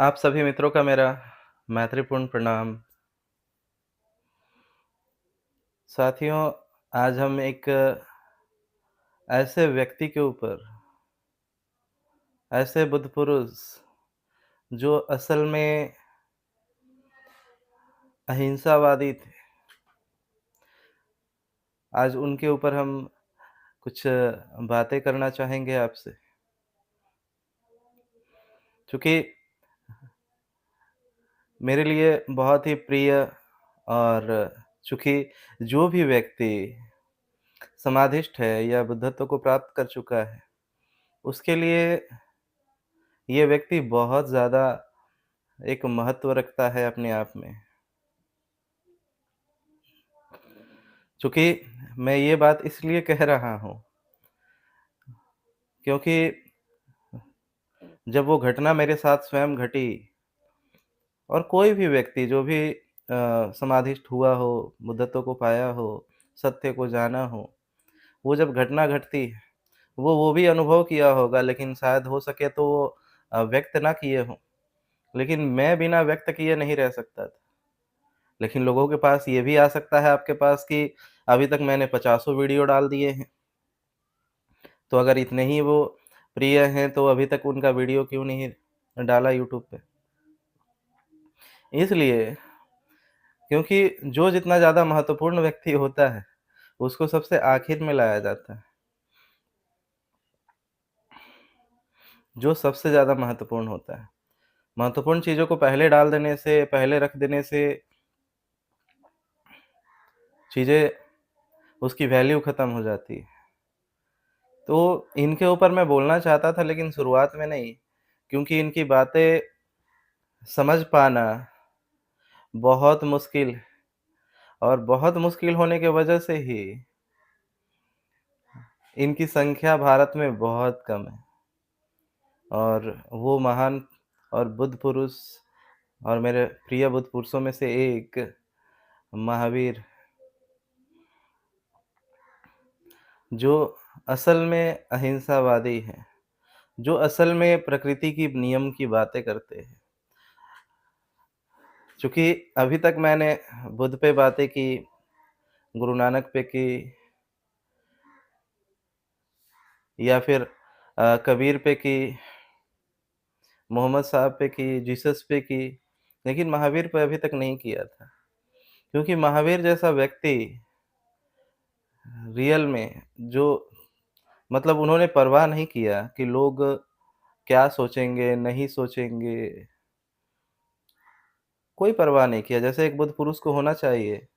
आप सभी मित्रों का मेरा मैत्रीपूर्ण प्रणाम। साथियों, आज हम एक ऐसे व्यक्ति के ऊपर, ऐसे बुद्ध पुरुष जो असल में अहिंसावादी थे, आज उनके ऊपर हम कुछ बातें करना चाहेंगे आपसे। चूँकि मेरे लिए बहुत ही प्रिय और चूँकि जो भी व्यक्ति समाधिष्ट है या बुद्धत्व को प्राप्त कर चुका है, उसके लिए ये व्यक्ति बहुत ज़्यादा एक महत्व रखता है अपने आप में। चूँकि मैं ये बात इसलिए कह रहा हूँ, क्योंकि जब वो घटना मेरे साथ स्वयं घटी और कोई भी व्यक्ति जो भी समाधिष्ट हुआ हो, बुद्धत्व को पाया हो, सत्य को जाना हो, वो जब घटना घटती है, वो भी अनुभव किया होगा लेकिन शायद हो सके तो वो व्यक्त ना किए हों। लेकिन मैं बिना व्यक्त किए नहीं रह सकता था। लेकिन लोगों के पास ये भी आ सकता है आपके पास कि अभी तक मैंने पचासों वीडियो डाल दिए हैं। तो अगर इतने ही वो प्रिय हैं, तो अभी तक उनका वीडियो क्यों नहीं डाला यूट्यूब पे? इसलिए क्योंकि जो जितना ज़्यादा महत्वपूर्ण व्यक्ति होता है, उसको सबसे आखिर में लाया जाता है। जो सबसे ज़्यादा महत्वपूर्ण होता है। महत्वपूर्ण चीज़ों को पहले डाल देने से, पहले रख देने से चीज़ें उसकी वैल्यू खत्म हो जाती है। तो इनके ऊपर मैं बोलना चाहता था लेकिन शुरुआत में नहीं, क्योंकि इनकी बातें समझ पाना बहुत मुश्किल है और बहुत मुश्किल होने की वजह से ही इनकी संख्या भारत में बहुत कम है। और वो महान और बुद्ध पुरुष और मेरे प्रिय बुद्ध पुरुषों में से एक महावीर, जो असल में अहिंसावादी हैं, जो असल में प्रकृति की नियम की बातें करते हैं। चूँकि अभी तक मैंने बुद्ध पे बातें की, गुरु नानक पे की या फिर कबीर पे की, मोहम्मद साहब पे की, जीसस पे की, लेकिन महावीर पे अभी तक नहीं किया था। क्योंकि महावीर जैसा व्यक्ति रियल में जो मतलब उन्होंने परवाह नहीं किया कि लोग क्या सोचेंगे, नहीं सोचेंगे, कोई परवाह नहीं किया। जैसे एक बुद्ध पुरुष को होना चाहिए,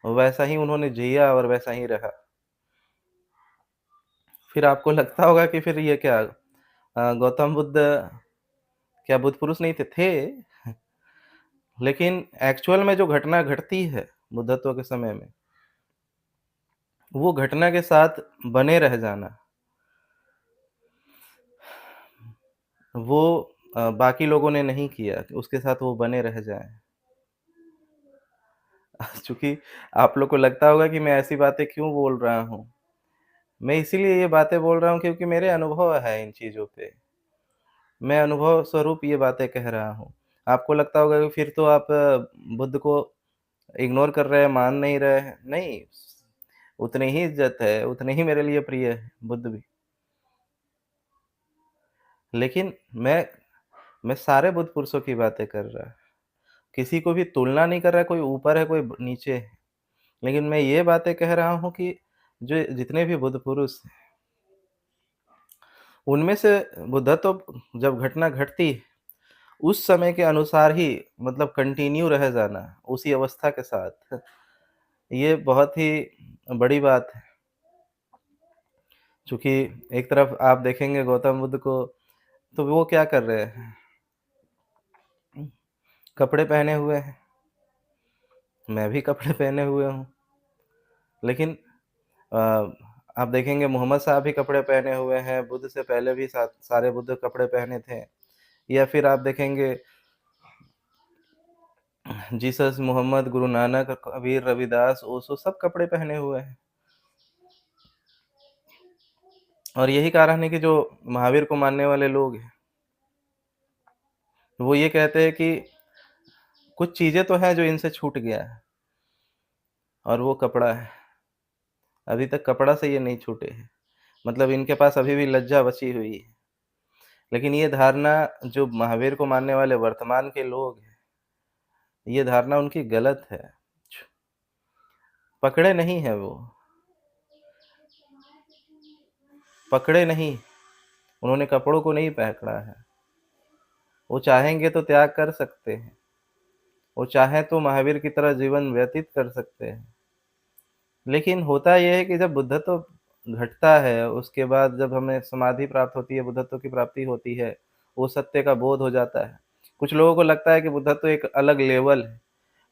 वैसा ही उन्होंने जिया और वैसा ही रहा। फिर आपको लगता होगा कि फिर ये क्या गौतम बुद्ध क्या बुद्ध पुरुष नहीं थे? थे, लेकिन एक्चुअल में जो घटना घटती है बुद्धत्व के समय में, वो घटना के साथ बने रह जाना, वो बाकी लोगों ने नहीं किया कि उसके साथ वो बने रह जाएँ। चूँकि आप लोग को लगता होगा कि मैं ऐसी बातें क्यों बोल रहा हूँ। मैं इसीलिए ये बातें बोल रहा हूँ क्योंकि मेरे अनुभव है इन चीज़ों पे। मैं अनुभव स्वरूप ये बातें कह रहा हूँ। आपको लगता होगा कि फिर तो आप बुद्ध को इग्नोर कर रहे हैं, मान नहीं रहे हैं। नहीं, उतनी ही इज़्ज़त है, उतने ही मेरे लिए प्रिय है बुद्ध भी। लेकिन मैं सारे बुद्ध पुरुषों की बातें कर रहा। किसी को भी तुलना नहीं कर रहा, कोई ऊपर है, कोई नीचे है। लेकिन मैं ये बातें कह रहा हूँ कि जो जितने भी बुद्ध पुरुष हैं, उनमें से बुद्धत्व जब घटना घटती है, उस समय के अनुसार ही मतलब कंटिन्यू रह जाना, उसी अवस्था के साथ, ये बहुत ही बड़ी बात है। चूँकि एक तरफ आप देखेंगे गौतम बुद्ध को, तो वो क्या कर रहे हैं? कपड़े पहने हुए हैं, मैं भी कपड़े पहने हुए हूँ। लेकिन अ, आप देखेंगे मोहम्मद साहब भी कपड़े पहने हुए हैं, बुद्ध से पहले भी सारे बुद्ध कपड़े पहने थे। या फिर आप देखेंगे जीसस, मोहम्मद, गुरु नानक, कबीर, रविदास, ओशो सब कपड़े पहने हुए हैं। और यही कारण है कि जो महावीर को मानने वाले लोग हैं, वो ये कहते हैं कि कुछ चीज़ें तो हैं जो इनसे छूट गया है और वो कपड़ा है। अभी तक कपड़ा से ये नहीं छूटे हैं। मतलब इनके पास अभी भी लज्जा बची हुई है। लेकिन ये धारणा जो महावीर को मानने वाले वर्तमान के लोग हैं, ये धारणा उनकी गलत है। छ पकड़े नहीं हैं वो, पकड़े नहीं, उन्होंने कपड़ों को नहीं पकड़ा है। वो चाहेंगे तो त्याग कर सकते हैं। वो चाहें तो महावीर की तरह जीवन व्यतीत कर सकते हैं। लेकिन होता ये है कि जब बुद्धत्व घटता है, उसके बाद जब हमें समाधि प्राप्त होती है, बुद्धत्व की प्राप्ति होती है, वो सत्य का बोध हो जाता है। कुछ लोगों को लगता है कि बुद्धत्व एक अलग लेवल है।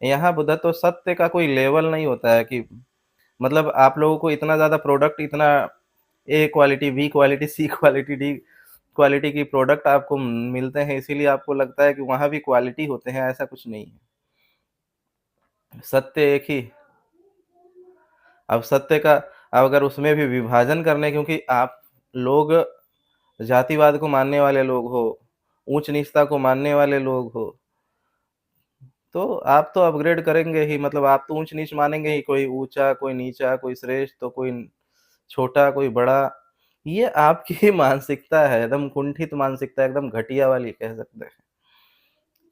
यहाँ बुद्धत्व सत्य का कोई लेवल नहीं होता है कि मतलब आप लोगों को इतना ज़्यादा प्रोडक्ट इतना ए क्वालिटी, बी क्वालिटी, सी क्वालिटी, डी क्वालिटी की प्रोडक्ट आपको मिलते हैं, इसीलिए आपको लगता है कि वहाँ भी क्वालिटी होते हैं, ऐसा कुछ नहीं है। सत्य एक ही। अब सत्य का अब अगर उसमें भी विभाजन करने क्योंकि आप लोग जातिवाद को मानने वाले लोग हो, ऊँच-नीचता को मानने वाले लोग हो, तो आप तो अपग्रेड करेंगे ही मतलब आप तो ऊँच-नीच मानेंगे ही, कोई ऊँचा, कोई नीचा, कोई श्रेष्ठ, तो कोई छोटा, कोई बड़ा। ये आपकी ही मानसिकता है, एकदम कुंठित मानसिकता, एकदम घटिया वाली कह सकते हैं,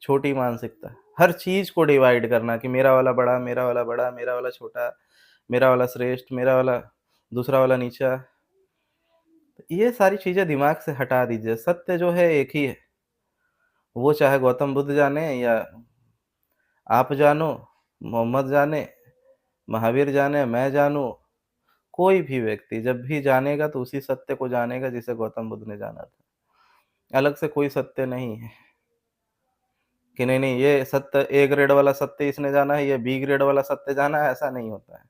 छोटी मानसिकता। हर चीज़ को डिवाइड करना कि मेरा वाला बड़ा, मेरा वाला बड़ा, मेरा वाला छोटा, मेरा वाला श्रेष्ठ, मेरा वाला दूसरा वाला नीचा। ये सारी चीज़ें दिमाग से हटा दीजिए, सत्य जो है एक ही है। वो चाहे गौतम बुद्ध जाने या आप जानो, मोहम्मद जाने, महावीर जाने, मैं जानूँ, कोई भी व्यक्ति जब भी जानेगा तो उसी सत्य को जानेगा जिसे गौतम बुद्ध ने जाना था। अलग से कोई सत्य नहीं है कि नहीं, ये सत्य ए ग्रेड वाला सत्य इसने जाना है, ये बी ग्रेड वाला सत्य जाना है, ऐसा नहीं होता है।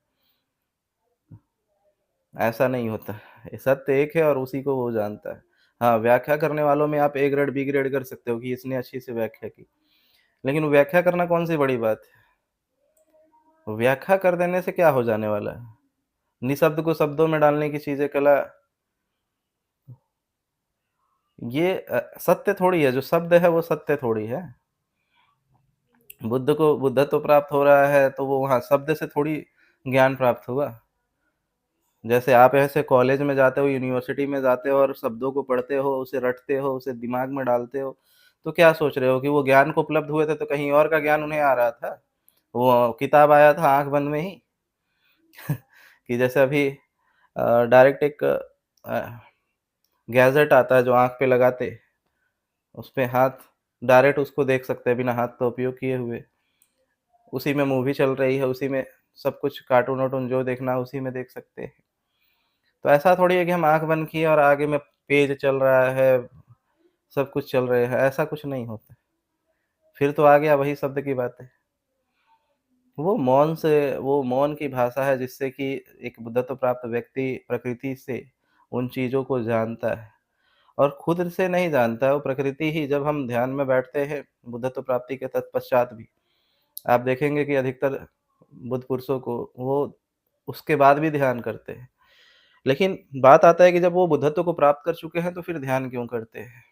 ऐसा नहीं होता है। ये सत्य एक है और उसी को वो जानता है। हाँ, व्याख्या करने वालों में आप ए ग्रेड, बी ग्रेड कर सकते हो कि इसने अच्छी से व्याख्या की। लेकिन व्याख्या करना कौन-सी बड़ी बात है? व्याख्या कर देने से क्या हो जाने वाला है? निःशब्द को शब्दों में डालने की चीज़ है कला। ये सत्य थोड़ी है, जो शब्द है वो सत्य थोड़ी है। बुद्ध को बुद्धत्व प्राप्त हो रहा है तो वो वहाँ शब्द से थोड़ी ज्ञान प्राप्त हुआ। जैसे आप ऐसे कॉलेज में जाते हो, यूनिवर्सिटी में जाते हो और शब्दों को पढ़ते हो, उसे रटते हो, उसे दिमाग में डालते हो, तो क्या सोच रहे हो कि वो ज्ञान को उपलब्ध हुए थे तो कहीं और का ज्ञान उन्हें आ रहा था? वो किताब आया था आँख बंद में ही कि जैसे अभी डायरेक्ट एक गैजेट आता है जो आँख पे लगाते, उसपे हाथ डायरेक्ट उसको देख सकते हैं बिना हाथ का उपयोग किए हुए। उसी में मूवी चल रही है, उसी में सब कुछ कार्टून-वार्टून जो देखना है उसी में देख सकते हैं। तो ऐसा थोड़ी है कि हम आँख बंद किए और आगे में पेज चल रहा है, सब कुछ चल रहे है, ऐसा कुछ नहीं होता। फिर तो आ गया वही शब्द की बात है। वो मौन की भाषा है जिससे कि एक बुद्धत्व प्राप्त व्यक्ति प्रकृति से उन चीज़ों को जानता है और खुद से नहीं जानता है, वो प्रकृति ही जब हम ध्यान में बैठते हैं, बुद्धत्व प्राप्ति के तत्पश्चात भी, आप देखेंगे कि अधिकतर बुद्ध पुरुषों को वो उसके बाद भी ध्यान करते हैं। लेकिन बात आता है कि जब वो बुद्धत्व को प्राप्त कर चुके हैं, तो फिर ध्यान क्यों करते हैं?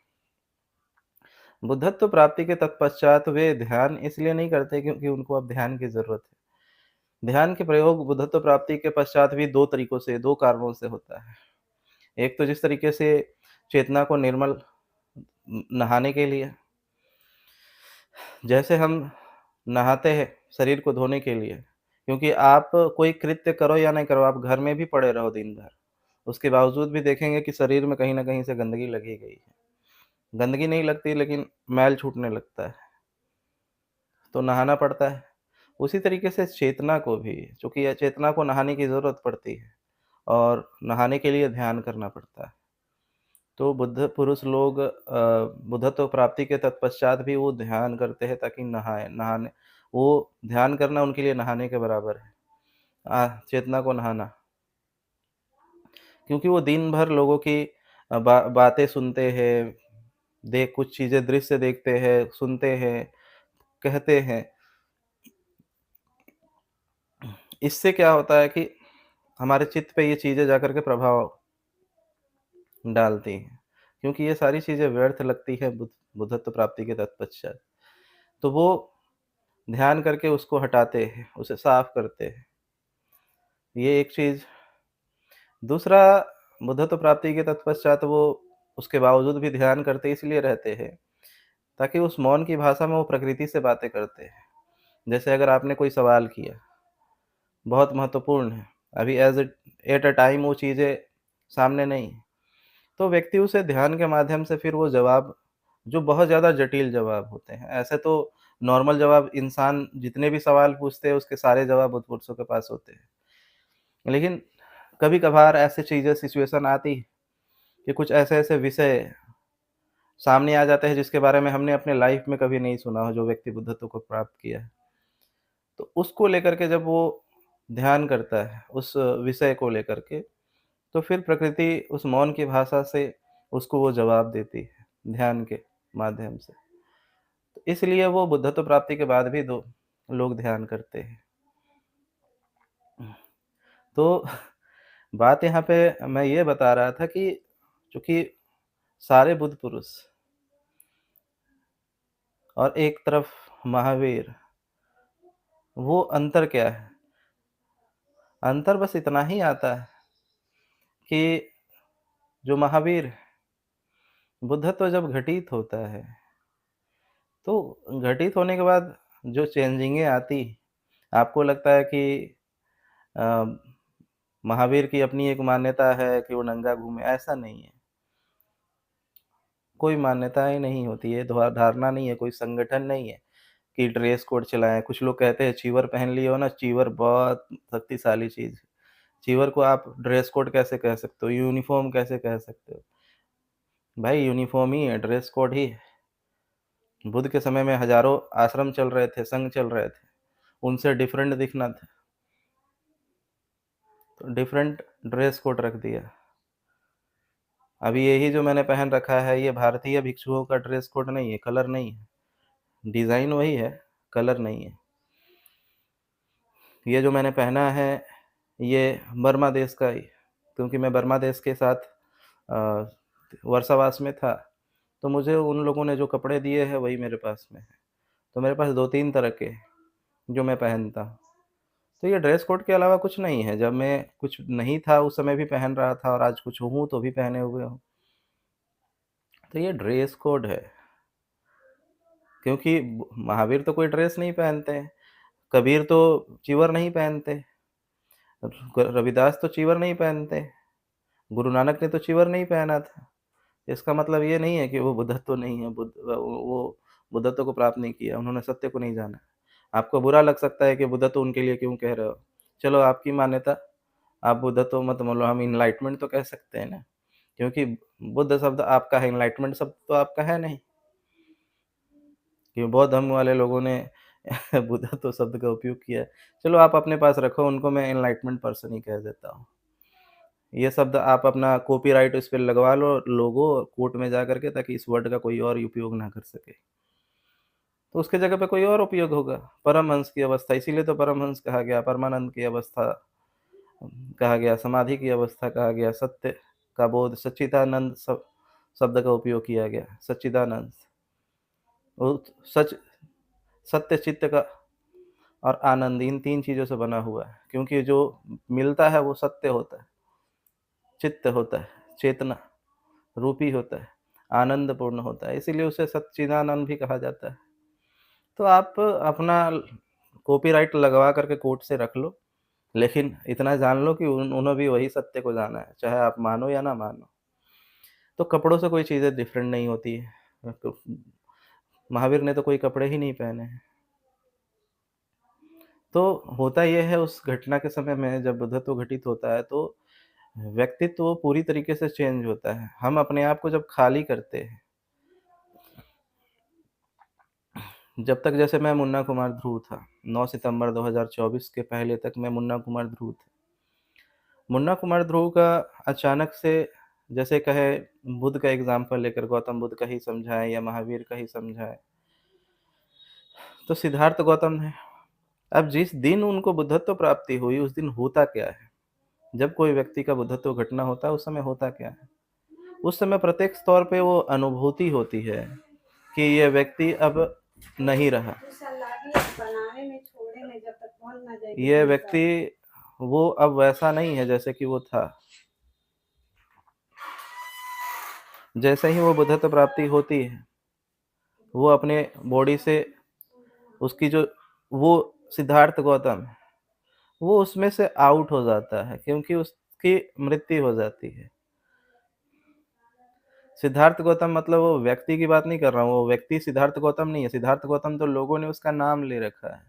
बुद्धत्व प्राप्ति के तत्पश्चात वे ध्यान इसलिए नहीं करते क्योंकि उनको अब ध्यान की ज़रूरत है। ध्यान के प्रयोग बुद्धत्व प्राप्ति के पश्चात भी 2 तरीकों से, 2 कारणों से होता है। एक तो जिस तरीके से चेतना को निर्मल नहाने के लिए, जैसे हम नहाते हैं शरीर को धोने के लिए, क्योंकि आप कोई कृत्य करो या नहीं करो, आप घर में भी पड़े रहो दिन भर, उसके बावजूद भी देखेंगे कि शरीर में कहीं न कहीं से गंदगी लगी गई है। गंदगी नहीं लगती लेकिन मैल छूटने लगता है, तो नहाना पड़ता है। उसी तरीके से चेतना को भी, चूँकि ये चेतना को नहाने की ज़रूरत पड़ती है और नहाने के लिए ध्यान करना पड़ता है। तो बुद्ध पुरुष लोग बुद्धत्व प्राप्ति के तत्पश्चात भी वो ध्यान करते हैं ताकि नहाने वो ध्यान करना उनके लिए नहाने के बराबर है। चेतना को नहाना। क्योंकि वो दिन भर लोगों की बातें सुनते हैं, कुछ चीज़ें दृश्य देखते हैं, सुनते हैं, कहते हैं। इससे क्या होता है कि हमारे चित्त पे ये चीज़ें जाकर के प्रभाव डालती हैं। क्योंकि ये सारी चीज़ें व्यर्थ लगती हैं बुद्धत्व प्राप्ति के तत्पश्चात। तो वो ध्यान करके उसको हटाते हैं, उसे साफ करते हैं। ये एक चीज़। दूसरा, बुद्धत्व प्राप्ति के तत्पश्चात वो उसके बावजूद भी ध्यान करते इसलिए रहते हैं, ताकि उस मौन की भाषा में वो प्रकृति से बातें करते हैं। जैसे अगर आपने कोई सवाल किया, बहुत महत्वपूर्ण है, अभी एट अ टाइम वो चीज़ें सामने नहीं है, तो व्यक्ति उसे ध्यान के माध्यम से फिर वो जवाब, जो बहुत ज़्यादा जटिल जवाब होते हैं, ऐसे तो नॉर्मल जवाब इंसान जितने भी सवाल पूछते हैं उसके सारे जवाब बुद्ध-पुरुषों के पास होते हैं। लेकिन कभी-कभार ऐसी चीज़ें सिचुएशन आती है कि कुछ ऐसे-ऐसे विषय सामने आ जाते हैं जिसके बारे में हमने अपने लाइफ में कभी नहीं सुना हो, जो व्यक्ति बुद्धत्व को प्राप्त किया है। तो उसको लेकर के जब वो ध्यान करता है, उस विषय को लेकर के, तो फिर प्रकृति उस मौन की भाषा से उसको वो जवाब देती है, ध्यान के माध्यम से। तो इसलिए वो बुद्धत्व प्राप्ति के बाद भी दो लोग ध्यान करते हैं। तो बात यहाँ पे मैं ये बता रहा था कि चूँकि सारे बुद्ध पुरुष और एक तरफ महावीर, वो अंतर क्या है? अंतर बस इतना ही आता है कि जो महावीर है, बुद्धत्व जब घटित होता है, तो घटित होने के बाद जो चेंजिंगें आती, आपको लगता है कि अ, महावीर की अपनी एक मान्यता है कि वो नंगा घूमे, ऐसा नहीं है। कोई मान्यताएँ नहीं होती है, धारणा नहीं है, कोई संगठन नहीं है कि ड्रेस कोड चलाएँ। कुछ लोग कहते हैं चीवर पहन लिए हो ना, चीवर बहुत शक्तिशाली चीज़ है। चीवर को आप ड्रेस कोड कैसे कह सकते हो? यूनिफ़ॉर्म कैसे कह सकते हो? भाई यूनिफ़ॉर्म ही है, ड्रेस कोड ही है। बुद्ध के समय में हज़ारों आश्रम चल रहे थे, संघ चल रहे थे। उनसे डिफरेंट दिखना था, तो डिफरेंट ड्रेस कोड रख दिया। अभी यही जो मैंने पहन रखा है, ये भारतीय भिक्षुओं का ड्रेस कोड नहीं है, कलर नहीं है। डिज़ाइन वही है, कलर नहीं है। ये जो मैंने पहना है, ये बर्मा देश का ही, क्योंकि मैं बर्मा देश के साथ अ, वर्षावास में था, तो मुझे उन लोगों ने जो कपड़े दिए हैं, वही मेरे पास में है। तो मेरे पास 2-3 तरह के हैं, जो मैं पहनता हूँ। तो ये ड्रेस कोड के अलावा कुछ नहीं है, जब मैं कुछ नहीं था, उस समय भी पहन रहा था और आज कुछ हूँ, तो भी पहने हुए हूँ। तो ये ड्रेस कोड है, क्योंकि महावीर तो कोई ड्रेस नहीं पहनते हैं, कबीर तो चीवर नहीं पहनते, रविदास तो चीवर नहीं पहनते, गुरु नानक ने तो चीवर नहीं पहना था। इसका मतलब ये नहीं है कि वो बुद्धत्व नहीं है, वो बुद्धत्व को प्राप्त नहीं किया, उन्होंने सत्य को नहीं जाना। आपको बुरा लग सकता है कि बुद्धत्व उनके लिए क्यों कह रहे हो? चलो आपकी मान्यता, आप बुद्धत्व मत बोलो, हम एनलाइटमेंट तो कह सकते हैं ना, क्योंकि बुद्ध शब्द आपका है, एनलाइटमेंट शब्द तो आपका है नहीं। कि बौद्ध धर्म वाले लोगों ने बुद्धत्व शब्द का उपयोग किया है। चलो आप अपने पास रखो, उनको मैं एनलाइटमेंट पर्सन ही कह देता हूँ। ये शब्द आप अपना कॉपीराइट इस पे लगवा लो, लोगो कोर्ट में जा कर के, ताकि इस वर्ड का कोई और उपयोग ना कर सके। तो उसके जगह पे कोई और उपयोग होगा, परमहंस की अवस्था, इसीलिए तो परमहंस कहा गया, परमानंद की अवस्था कहा गया, समाधि की अवस्था कहा गया, सत्य का बोध, सच्चिदानंद शब्द का उपयोग किया गया, सच्चिदानंद। वो सच, सत्य, चित्त का और आनंद, इन 3 चीज़ों से बना हुआ है, क्योंकि जो मिलता है वो सत्य होता है, चित्त होता है, चेतना रूपी होता है, आनंदपूर्ण होता है, इसीलिए उसे सच्चिदानंद भी कहा जाता है। तो आप अपना कॉपीराइट लगवा कर के कोर्ट से रख लो, लेकिन इतना जान लो कि उन्होंने भी वही सत्य को जाना है, चाहे आप मानो या ना मानो। तो कपड़ों से कोई चीज़ें डिफरेंट नहीं होती है। तो महावीर ने तो कोई कपड़े ही नहीं पहने हैं। तो होता ये है, उस घटना के समय में जब बुद्धत्व घटित होता है, तो व्यक्तित्व पूरी तरीके से चेंज होता है। हम अपने आप को जब खाली करते हैं, जब तक जैसे मैं मुन्ना कुमार ध्रुव था, 9 सितंबर 2024 के पहले तक मैं मुन्ना कुमार ध्रुव था। मुन्ना कुमार ध्रुव का अचानक से, जैसे कहे बुद्ध का एग्ज़ाम्पल लेकर, गौतम बुद्ध का ही समझाएँ या महावीर का ही समझाएँ, तो सिद्धार्थ गौतम है। अब जिस दिन उनको बुद्धत्व प्राप्ति हुई, उस दिन होता क्या है? जब कोई व्यक्ति का बुद्धत्व घटना होता है, उस समय होता क्या है? उस समय प्रत्यक्ष तौर पे वो अनुभूति होती है कि ये व्यक्ति अब नहीं रहा। ये व्यक्ति वो अब वैसा नहीं है जैसे कि वो था। जैसे ही वो बुद्धत्व प्राप्ति होती है, वो अपने बॉडी से उसकी जो वो सिद्धार्थ गौतम वो उसमें से आउट हो जाता है क्योंकि उसकी मृत्यु हो जाती है। सिद्धार्थ गौतम मतलब वो व्यक्ति की बात नहीं कर रहा हूँ, वो व्यक्ति सिद्धार्थ गौतम नहीं है। सिद्धार्थ गौतम तो लोगों ने उसका नाम ले रखा है।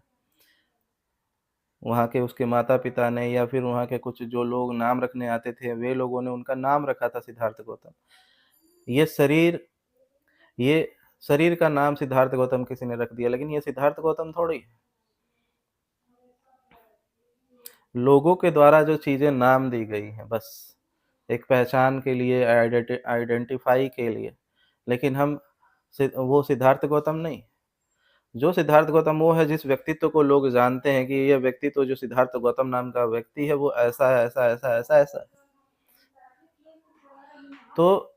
वहाँ के उसके माता-पिता ने या फिर वहाँ के कुछ जो लोग नाम रखने आते थे, वे लोगों ने उनका नाम रखा था सिद्धार्थ गौतम। ये शरीर ये शरीर का नाम सिद्धार्थ गौतम किसी ने रख दिया, लेकिन ये सिद्धार्थ गौतम थोड़ी है। लोगों के द्वारा जो चीज़ें नाम दी गई हैं बस, एक पहचान के लिए, आइडेंटिफ़ाई के लिए, लेकिन हम वो सिद्धार्थ गौतम नहीं। जो सिद्धार्थ गौतम वो है जिस व्यक्तित्व को लोग जानते हैं कि ये व्यक्तित्व जो सिद्धार्थ गौतम नाम का व्यक्ति है वो ऐसा है, ऐसा, ऐसा, ऐसा, ऐसा है। तो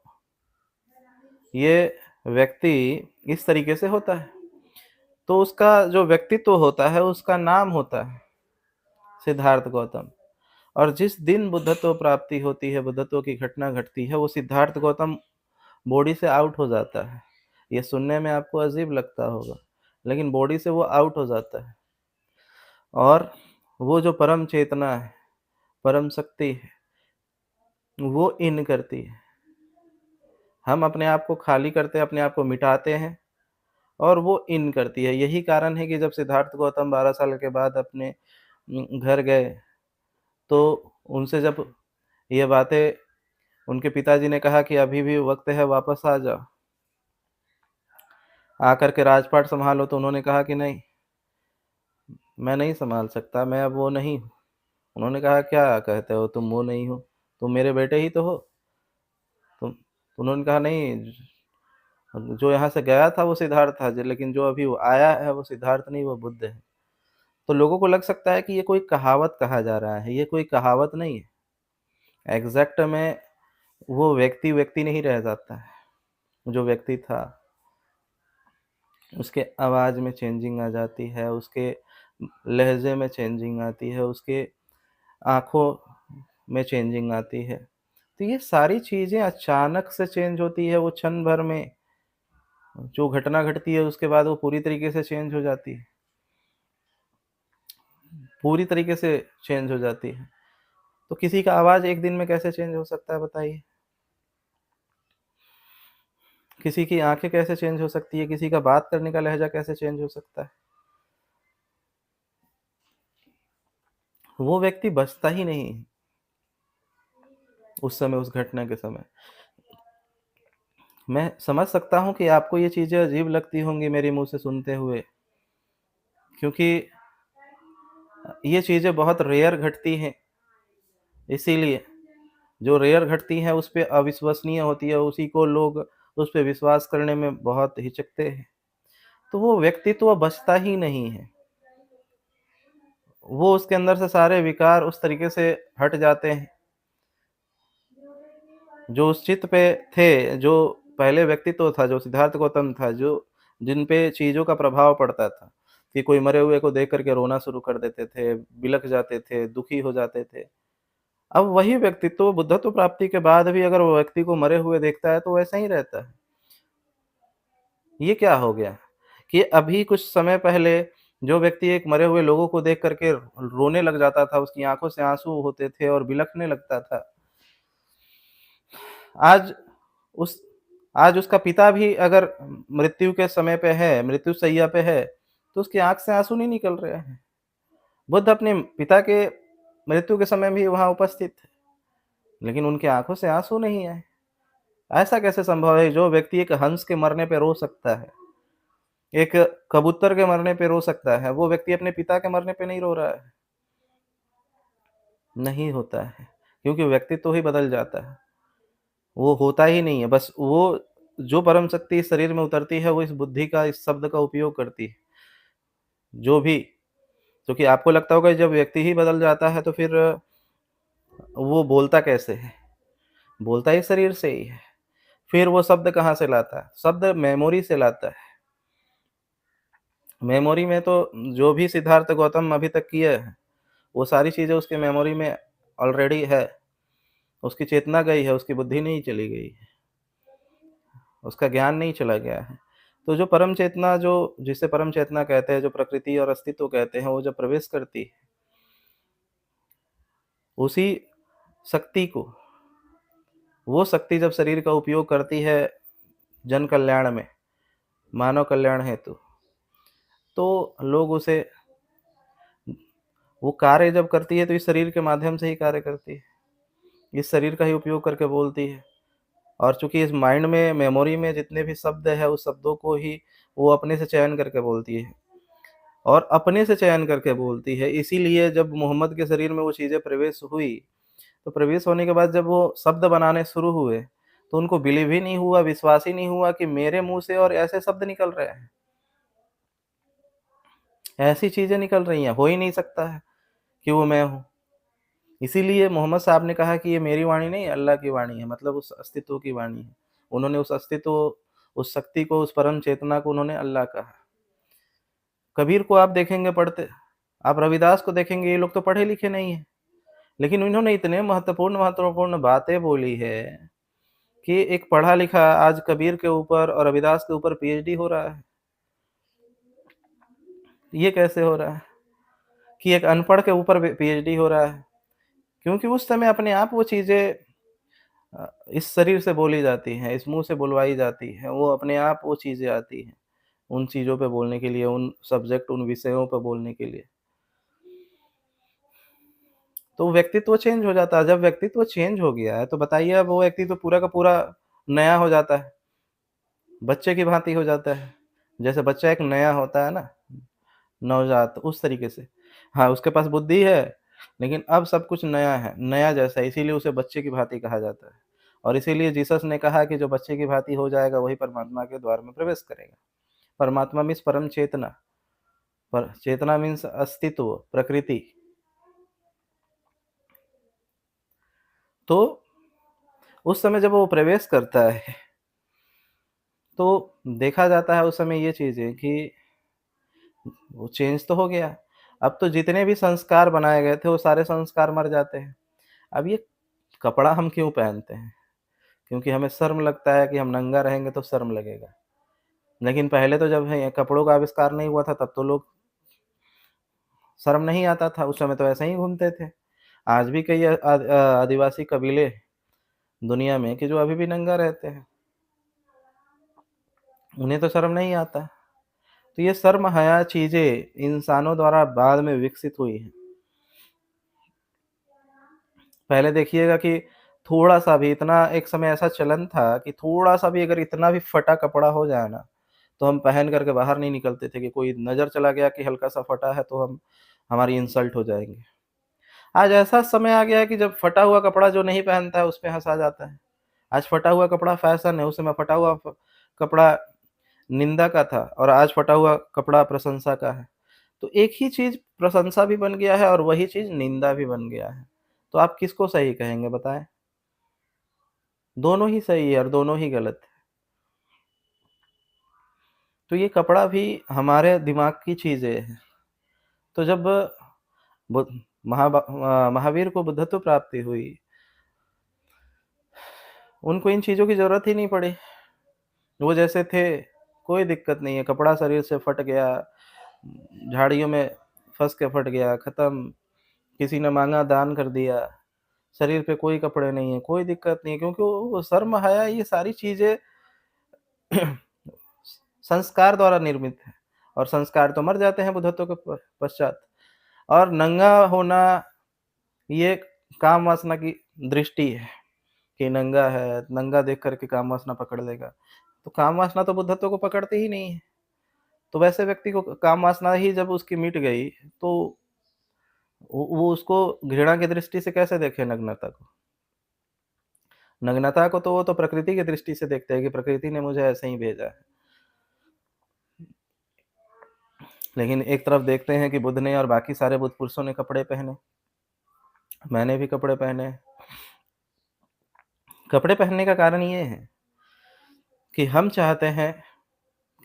ये व्यक्ति इस तरीके से होता है। तो उसका जो व्यक्तित्व होता है उसका नाम होता है सिद्धार्थ गौतम। और जिस दिन बुद्धत्व प्राप्ति होती है, बुद्धत्व की घटना घटती है, वो सिद्धार्थ गौतम बॉडी से आउट हो जाता है। ये सुनने में आपको अजीब लगता होगा, लेकिन बॉडी से वो आउट हो जाता है और वो जो परम चेतना है, परम शक्ति है, वो इन करती है। हम अपने आप को खाली करते हैं, अपने आप को मिटाते हैं और वो इन करती है। यही कारण है कि जब सिद्धार्थ गौतम 12 साल के बाद अपने घर गए, तो उनसे जब ये बातें उनके पिताजी ने कहा कि अभी भी वक़्त है, वापस आ जाओ। आकर के राजपाट सँभालो, तो उन्होंने कहा कि नहीं, मैं नहीं सँभाल सकता, मैं अब वो नहीं हूँ। उन्होंने कहा, क्या कहते हो तुम वो नहीं हो? तुम मेरे बेटे ही तो हो। तुम उन्होंने कहा नहीं, जो यहाँ से गया था वो सिद्धार्थ था, लेकिन जो अभी वो आया है वो सिद्धार्थ नहीं, वो बुद्ध है। तो लोगों को लग सकता है कि ये कोई कहावत कहा जा रहा है, ये कोई कहावत नहीं है। एग्ज़ैक्ट में वो व्यक्ति नहीं रह जाता है, जो व्यक्ति था। उसके आवाज़ में चेंजिंग आ जाती है, उसके लहज़े में चेंजिंग आती है, उसके आँखों में चेंजिंग आती है। तो ये सारी चीज़ें अचानक से चेंज होती है, वो क्षण भर में जो घटना घटती है उसके बाद वो पूरी तरीके से चेंज हो जाती है। पूरी तरीके से चेंज हो जाती है। तो किसी का आवाज़ एक दिन में कैसे चेंज हो सकता है बताइए? किसी की आँखें कैसे चेंज हो सकती है? किसी का बात करने का लहज़ा कैसे चेंज हो सकता है? वो व्यक्ति बचता ही नहीं उस समय, उस घटना के समय। मैं समझ सकता हूँ कि आपको ये चीज़ें अजीब लगती होंगी मेरे मुँह से सुनते हुए, क्योंकि ये चीज़ें बहुत रेयर घटती हैं, इसीलिए। जो रेयर घटती हैं उस पे अविश्वसनीय होती है, उसी को लोग उस पे विश्वास करने में बहुत हिचकते हैं। तो वो व्यक्तित्व बचता ही नहीं है। वो उसके अंदर से सारे विकार उस तरीके से हट जाते हैं। जो उस चित्त पे थे, जो पहले व्यक्तित्व था, जो सिद्धार्थ गौतम था, जो जिन पे चीज़ों का प्रभाव पड़ता था, कि कोई मरे हुए को देख कर के रोना शुरू कर देते थे, बिलख जाते थे, दुखी हो जाते थे। अब वही व्यक्तित्व बुद्धत्व प्राप्ति के बाद भी अगर वो व्यक्ति को मरे हुए देखता है, तो वैसा ही रहता है। ये क्या हो गया कि अभी कुछ समय पहले जो व्यक्ति एक मरे हुए लोगों को देख कर के रोने लग जाता था, उसकी आँखों से आँसू होते थे और बिलखने लगता था। आज उस आज उसका पिता भी अगर मृत्यु के समय पे है, मृत्युशैया पे है, तो उसकी आँख से आँसू नहीं निकल रहे हैं। बुद्ध अपने पिता के मृत्यु के समय भी वहाँ उपस्थित थे, लेकिन उनकी आँखों से आँसू नहीं आए। ऐसा कैसे संभव है? जो व्यक्ति एक हंस के मरने पे रो सकता है, एक कबूतर के मरने पे रो सकता है, वो व्यक्ति अपने पिता के मरने पे नहीं रो रहा है। नहीं होता है, क्योंकि व्यक्तित्व ही बदल जाता है। वो होता ही नहीं है, बस वो जो परम शक्ति इस शरीर में उतरती है, वो इस बुद्धि का, इस शब्द का उपयोग करती है। जो भी क्योंकि आपको लगता होगा जब व्यक्ति ही बदल जाता है, तो फिर वो बोलता कैसे है? बोलता ही शरीर से ही है। फिर वो शब्द कहाँ से लाता है? शब्द मेमोरी से लाता है। मेमोरी में तो जो भी सिद्धार्थ गौतम अभी तक किए हैं, वो सारी चीज़ें उसकी मेमोरी में ऑलरेडी है। उसकी चेतना गई है, उसकी बुद्धि नहीं चली गई है, उसका ज्ञान नहीं चला गया है। तो जो परम चेतना जो जिसे परम चेतना कहते हैं, जो प्रकृति और अस्तित्व कहते हैं, वो जब प्रवेश करती है, उसी शक्ति को वो शक्ति जब शरीर का उपयोग करती है जन कल्याण में, मानव कल्याण हेतु, तो लोग उसे वो कार्य जब करती है तो इस शरीर के माध्यम से ही कार्य करती है। इस शरीर का ही उपयोग करके बोलती है। और चूँकि इस माइंड में, मेमोरी में जितने भी शब्द हैं, उस शब्दों को ही वो अपने से चयन करके बोलती है और अपने से चयन करके बोलती है। इसीलिए जब मोहम्मद के शरीर में वो चीज़ें प्रवेश हुई, तो प्रवेश होने के बाद जब वो शब्द बनाने शुरू हुए, तो उनको बिलीव ही नहीं हुआ, विश्वास ही नहीं हुआ कि मेरे मुँह से और ऐसे शब्द निकल रहे हैं। ऐसी चीज़ें निकल रही हैं, हो ही नहीं सकता है कि वो मैं हूँ। इसीलिए मोहम्मद साहब ने कहा कि ये मेरी वाणी नहीं, अल्लाह की वाणी है, मतलब उस अस्तित्व की वाणी है। उन्होंने उस अस्तित्व, उस शक्ति को, उस परम चेतना को उन्होंने अल्लाह कहा। कबीर को आप देखेंगे पढ़ते, आप रविदास को देखेंगे, ये लोग तो पढ़े लिखे नहीं हैं, लेकिन इन्होंने इतने महत्वपूर्ण महत्वपूर्ण बातें बोली है कि एक पढ़ा लिखा आज कबीर के ऊपर और रविदास के ऊपर पीएचडी हो रहा है। ये कैसे हो रहा है कि एक अनपढ़ के ऊपर पीएचडी हो रहा है? क्योंकि उस समय अपने आप वो चीज़ें इस शरीर से बोली जाती हैं, इस मुँह से बुलवाई जाती हैं, वो अपने आप वो चीज़ें आती हैं, उन चीज़ों पे बोलने के लिए, उन सब्जेक्ट, उन विषयों पे बोलने के लिए। तो व्यक्तित्व चेंज हो जाता है। जब व्यक्तित्व चेंज हो गया है, तो बताइए अब वो व्यक्तित्व पूरा का पूरा नया हो जाता है, बच्चे की भाँति हो जाता है। जैसे बच्चा एक नया होता है ना, नवजात, उस तरीके से। हाँ, उसके पास बुद्धि है, लेकिन अब सब कुछ नया है, नया जैसा है, इसीलिए उसे बच्चे की भाँति कहा जाता है। और इसीलिए जीसस ने कहा कि जो बच्चे की भाँति हो जाएगा, वही परमात्मा के द्वार में प्रवेश करेगा। परमात्मा मीन्स परम चेतना, पर चेतना मीन्स अस्तित्व, प्रकृति। तो उस समय जब वो प्रवेश करता है, तो देखा जाता है उस समय ये चीज़ें कि वो चेंज तो हो गया। अब तो जितने भी संस्कार बनाए गए थे, वो सारे संस्कार मर जाते हैं। अब ये कपड़ा हम क्यों पहनते हैं? क्योंकि हमें शर्म लगता है कि हम नंगा रहेंगे तो शर्म लगेगा। लेकिन पहले तो जब है कपड़ों का आविष्कार नहीं हुआ था, तब तो लोग शर्म नहीं आता था, उस समय तो ऐसे ही घूमते थे। आज भी कई आदिवासी कबीले दुनिया में कि जो अभी भी नंगा रहते हैं, उन्हें तो शर्म नहीं आता। तो ये शर्म हया चीज़ें इंसानों द्वारा बाद में विकसित हुई हैं। पहले देखिएगा कि थोड़ा-सा भी, इतना एक समय ऐसा चलन था कि थोड़ा-सा भी अगर इतना भी फटा कपड़ा हो जाए ना, तो हम पहन कर के बाहर नहीं निकलते थे कि कोई नज़र चला गया कि हल्का-सा फटा है तो हम हमारी इंसल्ट हो जाएँगे। आज ऐसा समय आ गया है कि जब फटा हुआ कपड़ा जो नहीं पहनता है, उस पे हँसा जाता है। आज फटा हुआ कपड़ा फैशन है, उस समय फटा हुआ कपड़ा निंदा का था और आज फटा हुआ कपड़ा प्रशंसा का है। तो एक ही चीज़ प्रशंसा भी बन गया है और वही चीज़ निंदा भी बन गया है। तो आप किसको सही कहेंगे बताएँ? दोनों ही सही है और दोनों ही गलत है। तो ये कपड़ा भी हमारे दिमाग की चीज़ें हैं। तो जब बुद्ध महावीर को बुद्धत्व प्राप्ति हुई, उनको इन चीज़ों की ज़रूरत ही नहीं पड़ी। वो जैसे थे, कोई दिक्कत नहीं है, कपड़ा शरीर से फट गया, झाड़ियों में फँस के फट गया, खत्म। किसी ने माँगा, दान कर दिया। शरीर पे कोई कपड़े नहीं है, कोई दिक्कत नहीं है, क्योंकि वो शर्म, हया, ये सारी चीज़ें संस्कार द्वारा निर्मित है और संस्कार तो मर जाते हैं बुद्धत्व के पश्चात। और नंगा होना, ये काम वासना की दृष्टि है कि नंगा है, नंगा देख कर के काम वासना पकड़ लेगा। तो काम वासना तो बुद्धत्व को पकड़ती ही नहीं है। तो वैसे व्यक्ति को काम वासना ही जब उसकी मिट गई, तो वो उसको घृणा की दृष्टि से कैसे देखे नग्नता को? नग्नता को तो वो तो प्रकृति की दृष्टि से देखते हैं कि प्रकृति ने मुझे ऐसे ही भेजा है। लेकिन एक तरफ देखते हैं कि बुद्ध ने और बाकी सारे बुद्ध पुरुषों ने कपड़े पहने, मैंने भी कपड़े पहने। कपड़े पहनने का कारण ये है कि हम चाहते हैं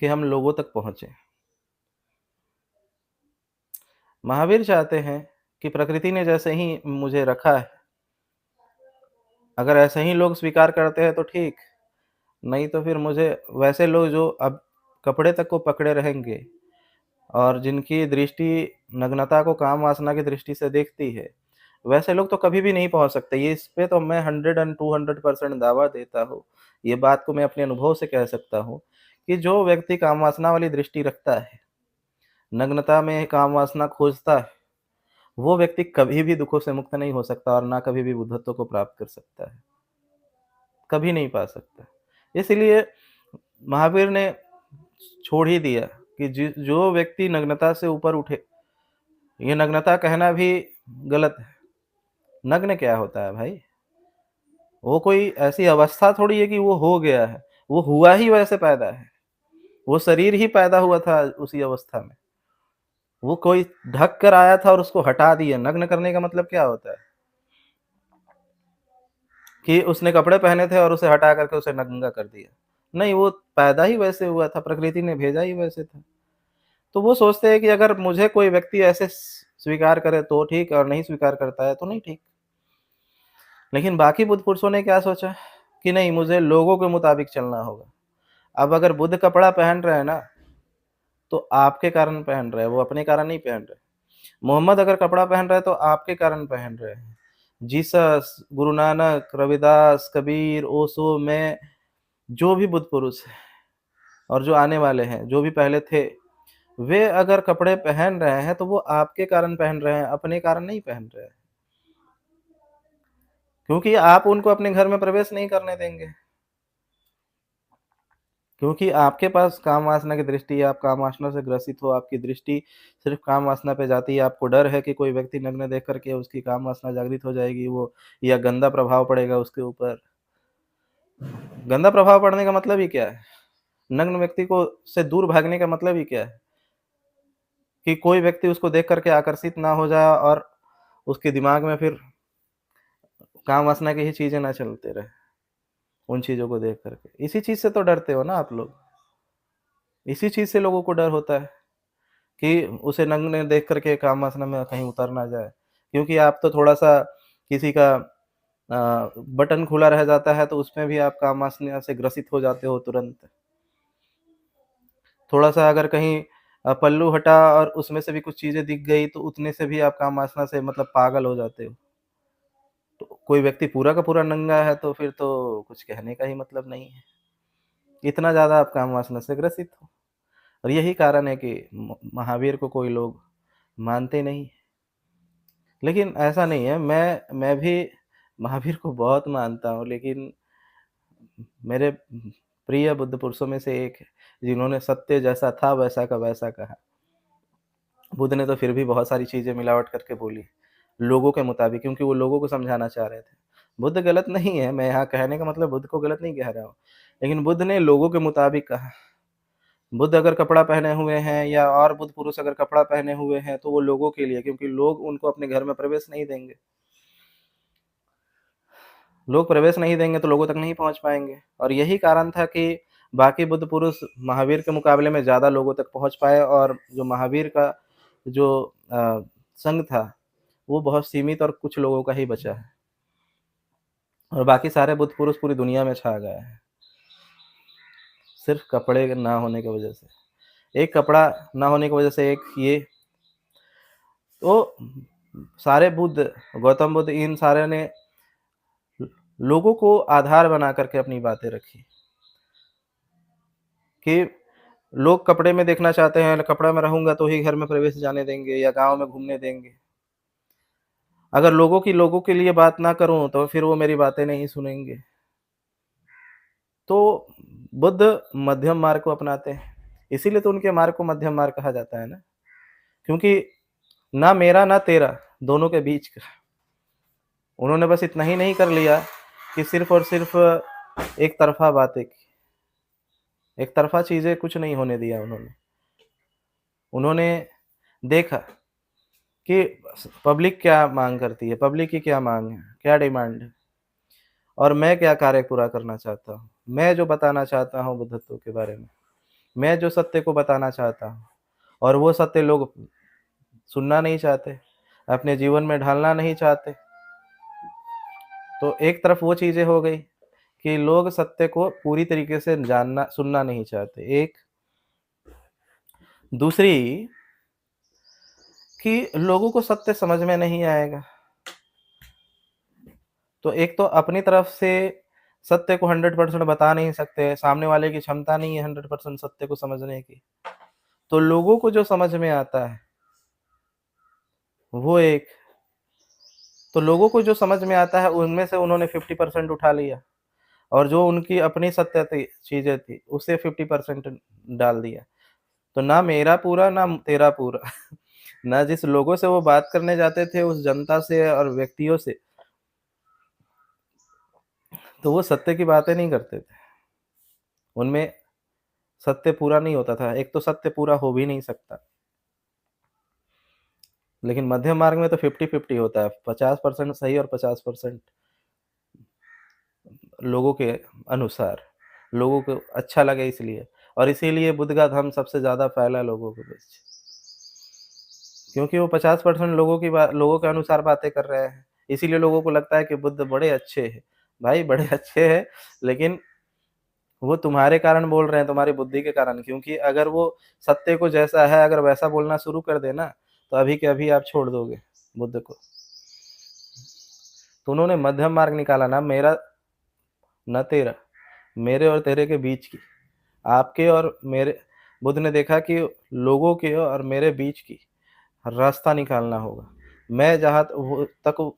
कि हम लोगों तक पहुँचे। महावीर चाहते हैं कि प्रकृति ने जैसे ही मुझे रखा है, अगर ऐसे ही लोग स्वीकार करते हैं तो ठीक, नहीं तो फिर मुझे वैसे लोग जो अब कपड़े तक को पकड़े रहेंगे और जिनकी दृष्टि नग्नता को काम वासना की दृष्टि से देखती है, वैसे लोग तो कभी भी नहीं पहुँच सकते। ये इस पे तो मैं 100 एंड 200% दावा देता हूँ। ये बात को मैं अपने अनुभव से कह सकता हूँ कि जो व्यक्ति काम वासना वाली दृष्टि रखता है, नग्नता में काम वासना खोजता है, वो व्यक्ति कभी भी दुखों से मुक्त नहीं हो सकता और ना कभी भी बुद्धत्व को प्राप्त कर सकता है। कभी नहीं पा सकता। इसलिए महावीर ने छोड़ ही दिया कि जो व्यक्ति नग्नता से ऊपर उठे, ये नग्नता कहना भी गलत है। नग्न क्या होता है भाई? वो कोई ऐसी अवस्था थोड़ी है कि वो हो गया है, वो हुआ ही वैसे पैदा है। वो शरीर ही पैदा हुआ था उसी अवस्था में। वो कोई ढक कर आया था और उसको हटा दिया। नग्न करने का मतलब क्या होता है? कि उसने कपड़े पहने थे और उसे हटा करके उसे नंगा कर दिया। नहीं, वो पैदा ही वैसे हुआ था, प्रकृति ने भेजा ही वैसे था। तो वो सोचते हैं कि अगर मुझे कोई व्यक्ति ऐसे स्वीकार करे तो ठीक और नहीं स्वीकार करता है तो नहीं ठीक। लेकिन बाकी बुद्ध पुरुषों ने क्या सोचा कि नहीं, मुझे लोगों के मुताबिक चलना होगा। अब अगर बुद्ध कपड़ा पहन रहे हैं ना, तो आपके कारण पहन रहे हैं, वो अपने कारण नहीं पहन रहे। मोहम्मद अगर कपड़ा पहन रहे हैं तो आपके कारण पहन रहे हैं। जीसस, गुरु नानक, रविदास, कबीर, ओशो, मैं, जो भी बुद्ध पुरुष हैं और जो आने वाले हैं, जो भी पहले थे, वे अगर कपड़े पहन रहे हैं तो वो आपके कारण पहन रहे हैं, अपने कारण नहीं पहन रहे हैं। क्योंकि आप उनको अपने घर में प्रवेश नहीं करने देंगे। क्योंकि आपके पास काम वासना की दृष्टि है, आप काम वासना से ग्रसित हो, आपकी दृष्टि सिर्फ काम वासना पे जाती है, आपको डर है कि कोई व्यक्ति नग्न देख करके उसकी काम वासना जागृत हो जाएगी, वो या गंदा प्रभाव पड़ेगा उसके ऊपर। गंदा प्रभाव पड़ने का मतलब ही क्या है? नग्न व्यक्ति को से दूर भागने का मतलब ही क्या है? कि कोई व्यक्ति उसको देख करके आकर्षित ना हो जाए और उसके दिमाग में फिर काम वासना की ही चीज़ें ना चलते रहे, उन चीज़ों को देख करके। इसी चीज़ से तो डरते हो ना आप लोग। इसी चीज़ से लोगों को डर होता है कि उसे नग्न देख करके काम वासना में कहीं उतर ना जाए। क्योंकि आप तो थोड़ा-सा किसी का बटन खुला रह जाता है तो उसमें भी आप काम वासना से ग्रसित हो जाते हो तुरंत। थोड़ा-सा अगर कहीं पल्लू हटा और उसमें से भी कुछ चीज़ें दिख गई तो उतने से भी आप काम वासना से मतलब पागल हो जाते हो। तो कोई व्यक्ति पूरा का पूरा नंगा है तो फिर तो कुछ कहने का ही मतलब नहीं है। इतना ज़्यादा आप काम वासना से ग्रसित हो। और यही कारण है कि महावीर को कोई लोग मानते नहीं। लेकिन ऐसा नहीं है, मैं भी महावीर को बहुत मानता हूँ, लेकिन मेरे प्रिय बुद्ध पुरुषों में से एक है, जिन्होंने सत्य जैसा था वैसा का वैसा कहा। बुद्ध ने तो फिर भी बहुत सारी चीज़ें मिलावट करके बोली, लोगों के मुताबिक, क्योंकि वो लोगों को समझाना चाह रहे थे। बुद्ध गलत नहीं है, मैं यहाँ कहने का मतलब बुद्ध को गलत नहीं कह रहा हूँ, लेकिन बुद्ध ने लोगों के मुताबिक कहा। बुद्ध अगर कपड़ा पहने हुए हैं या और बुद्ध पुरुष अगर कपड़ा पहने हुए हैं, तो वो लोगों के लिए, क्योंकि लोग उनको अपने घर में प्रवेश नहीं देंगे। लोग प्रवेश नहीं देंगे तो लोगों तक नहीं पहुँच पाएँगे और यही कारण था कि बाकी बुद्ध पुरुष महावीर के मुकाबले में ज़्यादा लोगों तक पहुँच पाए और जो महावीर का जो संघ था, वो बहुत सीमित और कुछ लोगों का ही बचा है और बाकी सारे बुद्ध पुरुष पूरी दुनिया में छा गए हैं, सिर्फ़ कपड़े ना होने की वजह से। एक कपड़ा ना होने की वजह से एक ये, तो सारे बुद्ध, गौतम बुद्ध, इन सारे ने लोगों को आधार बना करके अपनी बातें रखी कि लोग कपड़े में देखना चाहते हैं, कपड़ा में रहूँगा तो ही घर में प्रवेश जाने देंगे या गाँव में घूमने देंगे। अगर लोगों के लिए बात ना करूँ तो फिर वो मेरी बातें नहीं सुनेंगे। तो बुद्ध मध्यम मार्ग को अपनाते हैं। इसीलिए तो उनके मार्ग को मध्यम मार्ग कहा जाता है ना, क्योंकि ना मेरा ना तेरा, दोनों के बीच का। उन्होंने बस इतना ही नहीं कर लिया कि सिर्फ़ और सिर्फ़ एक तरफ़ा बातें की। एक तरफ़ा चीज़ें कुछ नहीं होने दिया उन्होंने। उन्होंने देखा कि पब्लिक क्या माँग करती है, पब्लिक की क्या माँग है, क्या डिमांड है और मैं क्या कार्य पूरा करना चाहता हूँ। मैं जो बताना चाहता हूँ बुद्धत्व के बारे में, मैं जो सत्य को बताना चाहता हूँ और वो सत्य लोग सुनना नहीं चाहते, अपने जीवन में ढालना नहीं चाहते। तो एक तरफ वो चीज़ें हो गई कि लोग सत्य को पूरी तरीके से जानना सुनना नहीं चाहते। एक दूसरी कि लोगों को सत्य समझ में नहीं आएगा। तो एक तो अपनी तरफ से सत्य को 100% बता नहीं सकते, सामने वाले की क्षमता नहीं है 100% सत्य को समझने की। तो लोगों को जो समझ में आता है, वो एक। तो लोगों को जो समझ में आता है, उनमें से उन्होंने 50% उठा लिया और जो उनकी अपनी सत्य थी चीज़ें थी, उसे 50% डाल दिया। तो ना मेरा पूरा, ना तेरा पूरा। ना जिस लोगों से वो बात करने जाते थे, उस जनता से और व्यक्तियों से, तो वो सत्य की बातें नहीं करते थे। उनमें सत्य पूरा नहीं होता था। एक तो सत्य पूरा हो भी नहीं सकता। लेकिन मध्यम मार्ग में तो 50-50 होता है। 50% सही और 50% लोगों के अनुसार, लोगों को अच्छा लगे इसलिए। और इसीलिए बुद्ध का धर्म सबसे ज़्यादा फैला लोगों के बीच। क्योंकि वो 50% लोगों के अनुसार बातें कर रहे हैं। इसीलिए लोगों को लगता है कि बुद्ध बड़े अच्छे हैं। भाई बड़े अच्छे हैं, लेकिन वो तुम्हारे कारण बोल रहे हैं, तुम्हारी बुद्धि के कारण। क्योंकि अगर वो सत्य को जैसा है, अगर वैसा बोलना शुरू कर देना, तो अभी के अभी आप छोड़ दोगे बुद्ध को। तो उन्होंने मध्यम मार्ग निकाला, ना मेरा न तेरा, मेरे और तेरे के बीच की, आपके और मेरे। बुद्ध ने देखा कि लोगों के और मेरे बीच की रास्ता निकालना होगा। मैं जहाँ तक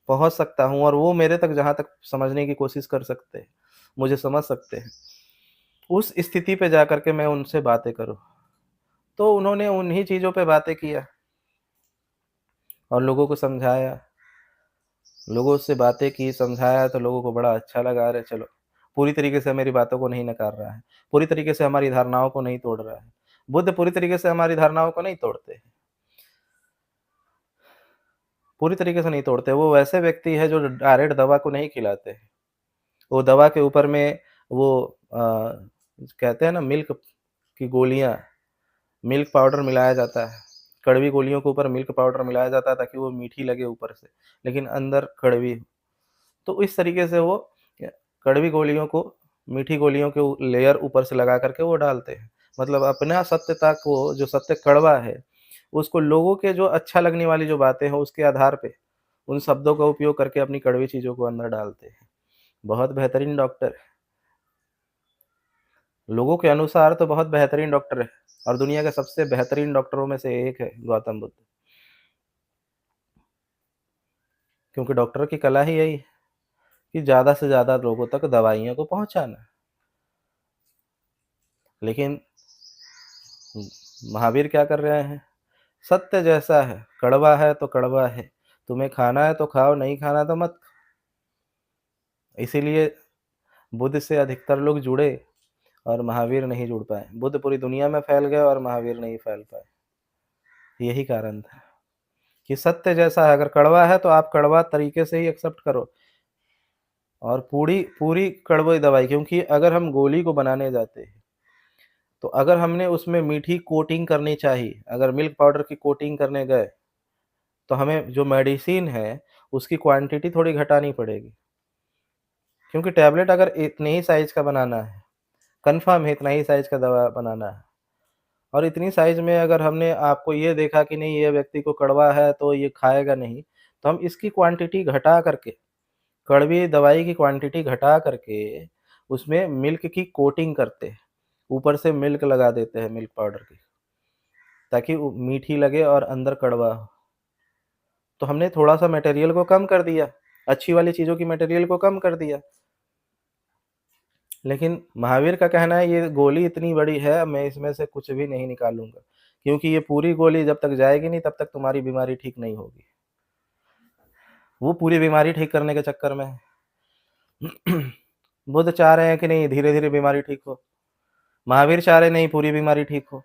पहुँच सकता हूँ और वो मेरे तक जहाँ तक समझने की कोशिश कर सकते हैं, मुझे समझ सकते हैं, उस स्थिति पे जाकर के मैं उनसे बातें करूँ। तो उन्होंने उन्हीं चीज़ों पे बातें किया और लोगों को समझाया। लोगों से बातें की, समझाया, तो लोगों को बड़ा अच्छा लगा। अरे चलो, पूरी तरीके से मेरी बातों को नहीं नकार रहा है, पूरी तरीके से हमारी धारणाओं को नहीं तोड़ रहा है। बुद्ध पूरी तरीके से हमारी धारणाओं को नहीं तोड़ते हैं, पूरी तरीके से नहीं तोड़ते। वो वैसे व्यक्ति है जो डायरेक्ट दवा को नहीं खिलाते हैं। वो दवा के ऊपर में वो कहते हैं ना, मिल्क की गोलियाँ, मिल्क पाउडर मिलाया जाता है। कड़वी गोलियों के ऊपर मिल्क पाउडर मिलाया जाता है ताकि वो मीठी लगे ऊपर से, लेकिन अंदर कड़वी हो। तो इस तरीके से वो कड़वी गोलियों को मीठी गोलियों के लेयर ऊपर से लगा करके वो डालते हैं। मतलब अपना सत्यता को, जो सत्य कड़वा है, उसको लोगों के जो अच्छा लगने वाली जो बातें हैं, उसके आधार पे उन शब्दों का उपयोग करके अपनी कड़वी चीज़ों को अंदर डालते हैं। बहुत बेहतरीन डॉक्टर है। लोगों के अनुसार तो बहुत बेहतरीन डॉक्टर है और दुनिया के सबसे बेहतरीन डॉक्टरों में से एक है गौतम बुद्ध। क्योंकि डॉक्टर की कला ही यही है कि ज़्यादा से ज़्यादा लोगों तक दवाइयों को पहुँचाना। लेकिन महावीर क्या कर रहे हैं? सत्य जैसा है, कड़वा है तो कड़वा है। तुम्हें खाना है तो खाओ, नहीं खाना तो मत। इसीलिए बुद्ध से अधिकतर लोग जुड़े और महावीर नहीं जुड़ पाए। बुद्ध पूरी दुनिया में फैल गए और महावीर नहीं फैल पाए। यही कारण था कि सत्य जैसा है, अगर कड़वा है तो आप कड़वा तरीके से ही एक्सेप्ट करो और पूरी पूरी कड़वी दवाई। क्योंकि अगर हम गोली को बनाने जाते हैं, तो अगर हमने उसमें मीठी कोटिंग करनी चाहिए, अगर मिल्क पाउडर की कोटिंग करने गए, तो हमें जो मेडिसिन है, उसकी क्वांटिटी थोड़ी घटानी पड़ेगी। क्योंकि टैबलेट अगर इतने ही साइज़ का बनाना है, कन्फर्म है इतना ही साइज़ का दवा बनाना है, और इतनी साइज़ में अगर हमने आपको ये देखा कि नहीं ये व्यक्ति को कड़वा है तो ये खाएगा नहीं, तो हम इसकी क्वांटिटी घटा करके, कड़वी दवाई की क्वांटिटी घटा करके, उसमें मिल्क की कोटिंग करते हैं। ऊपर से मिल्क लगा देते हैं, मिल्क पाउडर की, ताकि वो मीठी लगे और अंदर कड़वा हो। तो हमने थोड़ा-सा मटेरियल को कम कर दिया, अच्छी वाली चीज़ों की मटेरियल को कम कर दिया। लेकिन महावीर का कहना है ये गोली इतनी बड़ी है, मैं इसमें से कुछ भी नहीं निकालूँगा, क्योंकि ये पूरी गोली जब तक जाएगी नहीं तब तक तुम्हारी बीमारी ठीक नहीं होगी। वो पूरी बीमारी ठीक करने के चक्कर में है। बुद्ध चाह रहे हैं कि नहीं धीरे-धीरे बीमारी ठीक हो, महावीर चाह रहे नहीं पूरी बीमारी ठीक हो।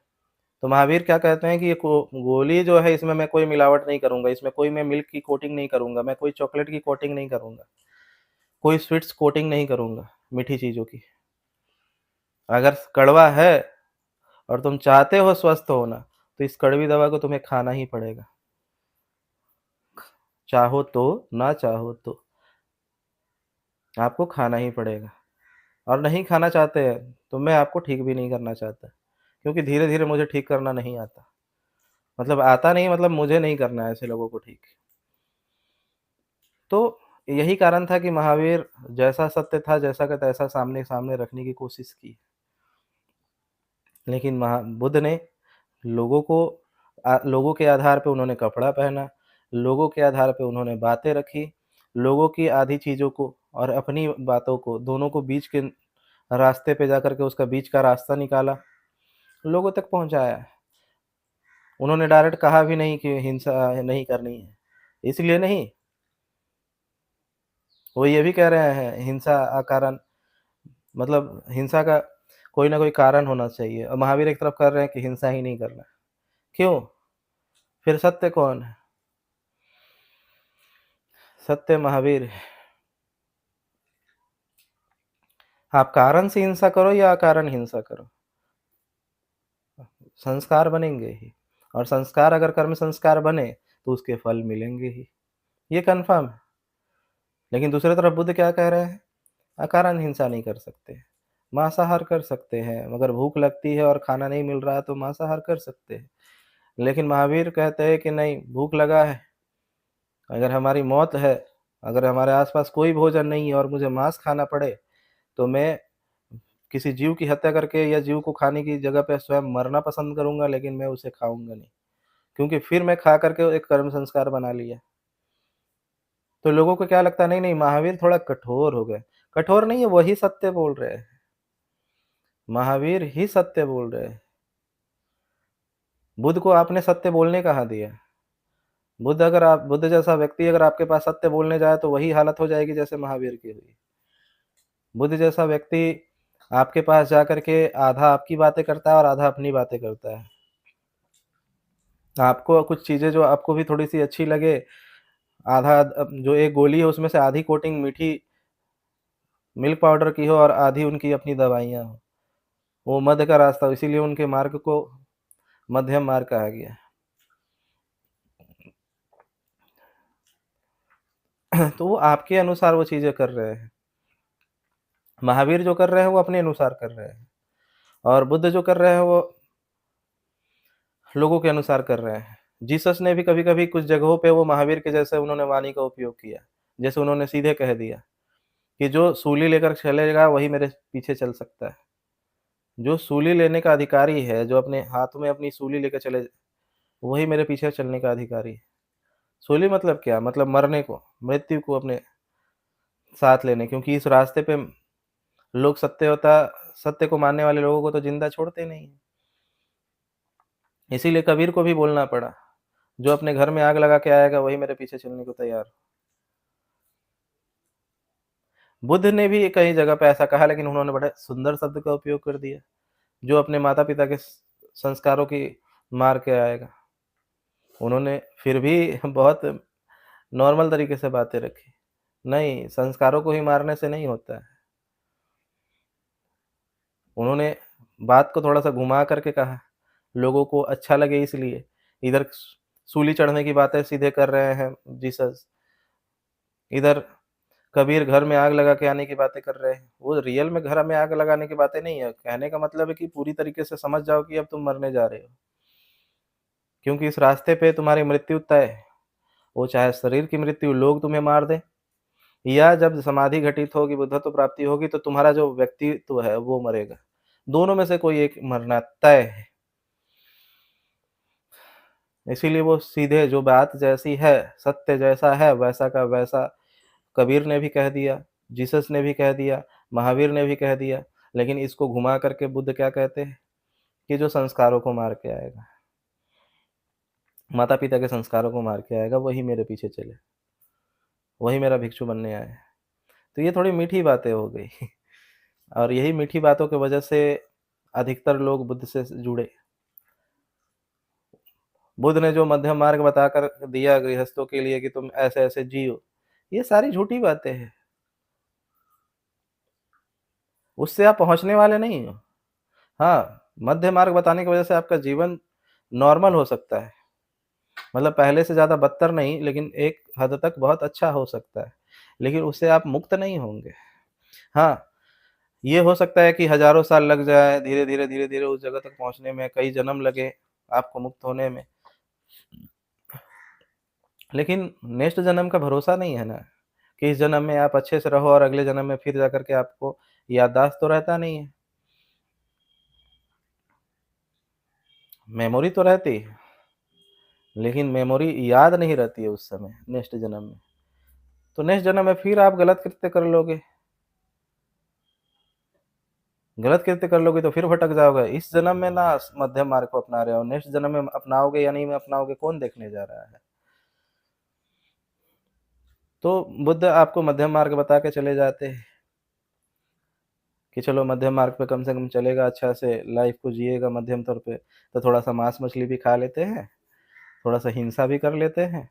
तो महावीर क्या कहते हैं कि ये गोली जो है इसमें मैं कोई मिलावट नहीं करूँगा, इसमें कोई मैं मिल्क की कोटिंग नहीं करूँगा, मैं कोई चॉकलेट की कोटिंग नहीं करूँगा, कोई स्वीट्स कोटिंग नहीं करूँगा। मीठी चीज़ों की। अगर कड़वा है और तुम चाहते हो स्वस्थ होना, तो इस कड़वी दवा को तुम्हें खाना ही पड़ेगा। चाहो तो, ना चाहो तो, आपको खाना ही पड़ेगा। और नहीं खाना चाहते हैं, तो मैं आपको ठीक भी नहीं करना चाहता, क्योंकि धीरे-धीरे मुझे ठीक करना नहीं आता। मतलब आता नहीं मतलब मुझे नहीं करना है ऐसे लोगों को ठीक। तो यही कारण था कि महावीर जैसा सत्य था, जैसा का तैसा सामने-सामने रखने की कोशिश की। लेकिन बुद्ध ने लोगों को लोगों के आधार पे उन्होंने कपड़ा पहना, लोगों के आधार पे उन्होंने बातें रखी, लोगों की आधी चीज़ों को और अपनी बातों को, दोनों को बीच के रास्ते पे जाकर के उसका बीच का रास्ता निकाला, लोगों तक पहुँचाया। उन्होंने डायरेक्ट कहा भी नहीं कि हिंसा नहीं करनी है, इसलिए नहीं, वो ये भी कह रहे हैं हिंसा अकारण, मतलब हिंसा का कोई ना कोई कारण होना चाहिए, और महावीर एक तरफ कर रहे हैं कि हिंसा ही नहीं करना। क्यों? फिर सत्य कौन है? सत्य महावीर है। आप कारण से हिंसा करो या अकारण हिंसा करो, संस्कार बनेंगे ही, और संस्कार अगर कर्म संस्कार बने, तो उसके फल मिलेंगे ही, ये कन्फर्म है। लेकिन दूसरी तरफ बुद्ध क्या कह रहे हैं? अकारण हिंसा नहीं कर सकते, मांसाहार कर सकते हैं, मगर भूख लगती है और खाना नहीं मिल रहा है तो मांसाहार कर सकते हैं। लेकिन महावीर कहते हैं कि नहीं, भूख लगा है, अगर हमारी मौत है, अगर हमारे आस-पास कोई भोजन नहीं है और मुझे मांस खाना पड़े, तो मैं किसी जीव की हत्या करके या जीव को खाने की जगह पे स्वयं मरना पसंद करूँगा, लेकिन मैं उसे खाऊँगा नहीं, क्योंकि फिर मैं खा कर के एक कर्म संस्कार बना लिया। तो लोगों को क्या लगता है, नहीं, नहीं, महावीर थोड़ा कठोर हो गए। कठोर नहीं है, वही सत्य बोल रहे हैं। महावीर ही सत्य बोल रहे हैं। बुद्ध को आपने सत्य बोलने कहाँ दिया? बुद्ध जैसा व्यक्ति अगर आपके पास सत्य बोलने जाए तो वही हालत हो जाएगी जैसे महावीर की हुई। बुद्ध जैसा व्यक्ति आपके पास जाकर के आधा आपकी बातें करता है और आधा अपनी बातें करता है। आपको कुछ चीज़ें जो आपको भी थोड़ी-सी अच्छी लगे, आधा जो एक गोली है उसमें से आधी कोटिंग मीठी मिल्क पाउडर की हो और आधी उनकी अपनी दवाइयाँ हो। वो मध्य का रास्ता हो, इसीलिए उनके मार्ग को मध्यम मार्ग कहा गया है। तो वो आपके अनुसार वो चीज़ें कर रहे हैं। महावीर जो कर रहे हैं वो अपने अनुसार कर रहे हैं, और बुद्ध जो कर रहे हैं वो लोगों के अनुसार कर रहे हैं। जीसस ने भी कभी-कभी कुछ जगहों पे वो महावीर के जैसे उन्होंने वाणी का उपयोग किया। जैसे उन्होंने सीधे कह दिया कि जो सूली लेकर चलेगा वही मेरे पीछे चल सकता है। जो सूली लेने का अधिकारी है, जो अपने हाथ में अपनी सूली लेकर चले, वही मेरे पीछे चलने का अधिकारी है। सूली मतलब क्या? मतलब मरने को, मृत्यु को अपने साथ लेने, क्योंकि इस रास्ते पे लोग सत्य को मानने वाले लोगों को तो ज़िंदा छोड़ते नहीं हैं। इसीलिए कबीर को भी बोलना पड़ा, जो अपने घर में आग लगा के आएगा वही मेरे पीछे चलने को तैयार हो। बुद्ध ने भी कई जगह पे ऐसा कहा, लेकिन उन्होंने बड़े सुंदर शब्द का उपयोग कर दिया, जो अपने माता-पिता के संस्कारों की मार के आएगा। उन्होंने फिर भी बहुत नॉर्मल तरीके से बातें रखी। नहीं, संस्कारों को ही मारने से नहीं होता है। उन्होंने बात को थोड़ा-सा घुमा कर के कहा, लोगों को अच्छा लगे इसलिए। इधर सूली चढ़ने की बातें सीधे कर रहे हैं जीसस, इधर कबीर घर में आग लगा के आने की बातें कर रहे हैं। वो रियल में घर में आग लगाने की बातें नहीं है। कहने का मतलब है कि पूरी तरीके से समझ जाओ कि अब तुम मरने जा रहे हो। क्योंकि इस रास्ते पे तुम्हारी मृत्यु तय है। वो चाहे शरीर की मृत्यु लोग तुम्हें मार दें, या जब समाधि घटित होगी, बुद्धत्व प्राप्ति होगी, तो तुम्हारा जो व्यक्तित्व है वो मरेगा। दोनों में से कोई एक मरना तय है। इसीलिए वो सीधे जो बात जैसी है, सत्य जैसा है वैसा का वैसा कबीर ने भी कह दिया, जीसस ने भी कह दिया, महावीर ने भी कह दिया। लेकिन इसको घुमा करके बुद्ध क्या कहते हैं कि जो संस्कारों को मार के आएगा, माता-पिता के संस्कारों को मार के आएगा, वही मेरे पीछे चले, वही मेरा भिक्षु बनने आए। तो ये थोड़ी मीठी बातें हो गई। और यही मीठी बातों की वजह से अधिकतर लोग बुद्ध से जुड़े। बुद्ध ने जो मध्यम मार्ग बताकर दिया गृहस्थों के लिए कि तुम ऐसे-ऐसे जियो, ये सारी झूठी बातें हैं। उससे आप पहुँचने वाले नहीं हो। हाँ, मध्य मार्ग बताने की वजह से आपका जीवन नॉर्मल हो सकता है। मतलब पहले से ज़्यादा बदतर नहीं, लेकिन एक हद तक बहुत अच्छा हो सकता है। लेकिन उससे आप मुक्त नहीं होंगे। हाँ, ये हो सकता है कि हज़ारों साल लग जाए, धीरे-धीरे, धीरे-धीरे उस जगह तक पहुँचने में कई जन्म लगे आपको मुक्त होने में। लेकिन नेक्स्ट जन्म का भरोसा नहीं है ना, कि इस जन्म में आप अच्छे से रहो और अगले जन्म में फिर जाकर के आपको याददाश्त तो रहता नहीं है। मेमोरी तो रहती है, लेकिन मेमोरी याद नहीं रहती है उस समय नेक्स्ट जन्म में। तो नेक्स्ट जन्म में फिर आप गलत कृत्य कर लोगे। गलत कृत्य कर लोगे तो फिर भटक जाओगे। इस जन्म में ना मध्यम मार्ग को अपना रहे हो, नेक्स्ट जन्म में अपनाओगे या नहीं अपनाओगे कौन देखने जा रहा है। तो बुद्ध आपको मध्यम मार्ग बता के चले जाते हैं कि चलो मध्यम मार्ग पे कम से कम चलेगा, अच्छा से लाइफ को जिएगा मध्यम तौर पे, तो थोड़ा-सा मांस-मछली भी खा लेते हैं, थोड़ा-सा हिंसा भी कर लेते हैं,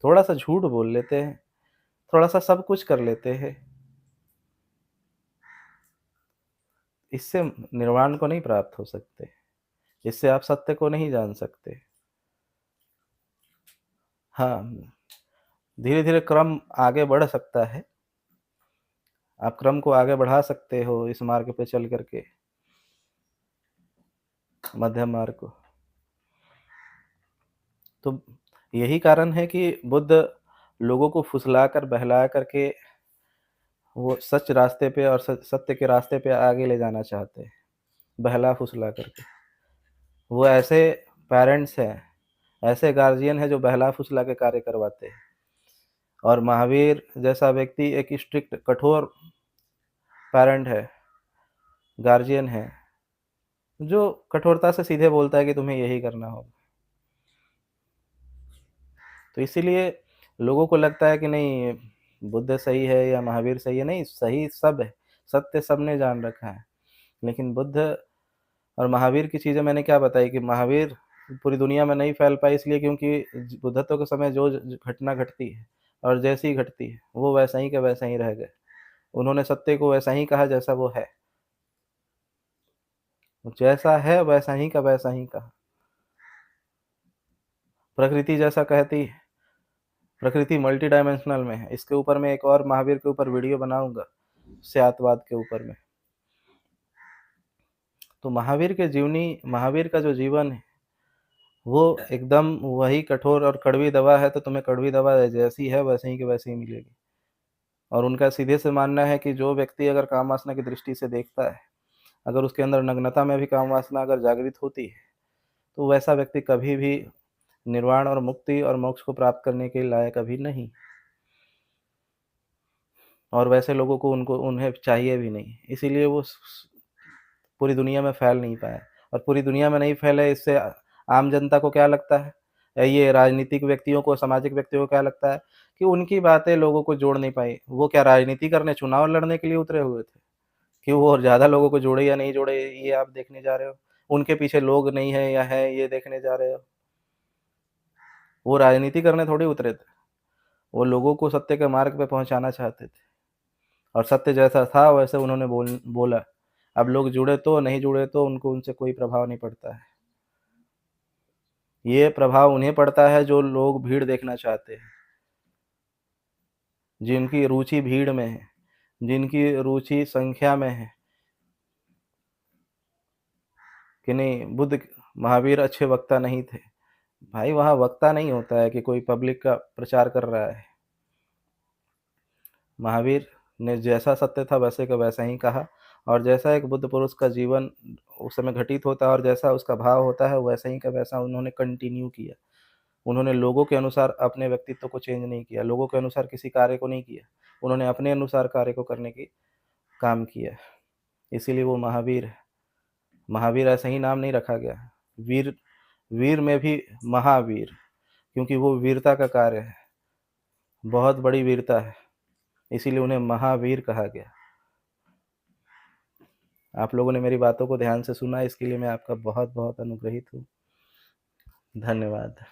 थोड़ा-सा झूठ बोल लेते हैं, थोड़ा-सा सब कुछ कर लेते हैं। इससे निर्वाण को नहीं प्राप्त हो सकते, इससे आप सत्य को नहीं जान सकते। हाँ, धीरे-धीरे क्रम आगे बढ़ सकता है, आप क्रम को आगे बढ़ा सकते हो इस मार्ग पे चल कर के, मध्यम मार्ग को। तो यही कारण है कि बुद्ध लोगों को फुसला कर, बहला कर के वो सच रास्ते पे और सत्य के रास्ते पे आगे ले जाना चाहते हैं, बहला-फुसला करके। वो ऐसे पेरेंट्स हैं, ऐसे गार्जियन हैं जो बहला-फुसला के कार्य करवाते हैं। और महावीर जैसा व्यक्ति एक स्ट्रिक्ट कठोर पैरेंट है, गार्जियन है, जो कठोरता से सीधे बोलता है कि तुम्हें यही करना होगा। तो इसीलिए लोगों को लगता है कि नहीं बुद्ध सही है या महावीर सही है, नहीं सही सब है, सत्य सबने जान रखा है। लेकिन बुद्ध और महावीर की चीज़ें मैंने क्या बताई कि महावीर पूरी दुनिया में नहीं फैल पाए इसलिए क्योंकि बुद्धत्व के समय जो घटना घटती है और जैसी घटती है, वो वैसा ही का वैसा ही रह गए। उन्होंने सत्य को वैसा ही कहा जैसा वो है। जैसा है वैसा ही का वैसा ही कहा। प्रकृति जैसा कहती है, प्रकृति मल्टी डायमेंशनल में है। इसके ऊपर मैं एक और महावीर के ऊपर वीडियो बनाऊँगा, स्यातवाद के ऊपर में। तो महावीर का जो जीवन है, वो एकदम वही कठोर और कड़वी दवा है, तो तुम्हें कड़वी दवा जैसी है वैसे ही की वैसे ही मिलेगी। और उनका सीधे से मानना है कि जो व्यक्ति अगर काम वासना की दृष्टि से देखता है, अगर उसके अंदर नग्नता में भी काम वासना अगर जागृत होती है, तो वैसा व्यक्ति कभी भी निर्वाण और मुक्ति और मोक्ष को प्राप्त करने के लायक अभी नहीं। और वैसे लोगों को उन्हें चाहिए भी नहीं। इसीलिए वो पूरी दुनिया में फैल नहीं पाए और पूरी दुनिया में नहीं फैले इससे आम जनता को क्या लगता है? ये राजनीतिक व्यक्तियों को, सामाजिक व्यक्तियों को क्या लगता है कि उनकी बातें लोगों को जोड़ नहीं पाई। वो क्या राजनीति करने, चुनाव लड़ने के लिए उतरे हुए थे? कि वो और ज़्यादा लोगों को जोड़े या नहीं जोड़े, ये आप देखने जा रहे हो? उनके पीछे लोग नहीं हैं या हैं, ये देखने जा रहे हो? वो राजनीति करने थोड़ी उतरे थे। वो लोगों को सत्य के मार्ग पे पहुँचाना चाहते थे और सत्य जैसा था वैसे उन्होंने बोला। अब लोग जुड़े तो, नहीं जुड़े तो उनको उनसे कोई प्रभाव नहीं पड़ता है। ये प्रभाव उन्हें पड़ता है जो लोग भीड़ देखना चाहते हैं, जिनकी रुचि भीड़ में है, जिनकी रुचि संख्या में है कि नहीं महावीर अच्छे वक्ता नहीं थे। भाई वहाँ वक्ता नहीं होता है कि कोई पब्लिक का प्रचार कर रहा है। महावीर ने जैसा सत्य था वैसे का वैसा ही कहा और जैसा एक बुद्ध पुरुष का जीवन उस समय घटित होता है और जैसा उसका भाव होता है वैसा ही का वैसा उन्होंने कंटिन्यू किया। उन्होंने लोगों के अनुसार अपने व्यक्तित्व को चेंज नहीं किया, लोगों के अनुसार किसी कार्य को नहीं किया। उन्होंने अपने अनुसार कार्य को करने की काम किया। इसीलिए वो महावीर है। महावीर ऐसा ही नाम नहीं रखा गया। वीर वीर में भी महावीर, क्योंकि वो वीरता का कार्य है, बहुत बड़ी वीरता है, इसीलिए उन्हें महावीर कहा गया। आप लोगों ने मेरी बातों को ध्यान से सुना, इसके लिए मैं आपका बहुत-बहुत अनुग्रहित हूँ। धन्यवाद।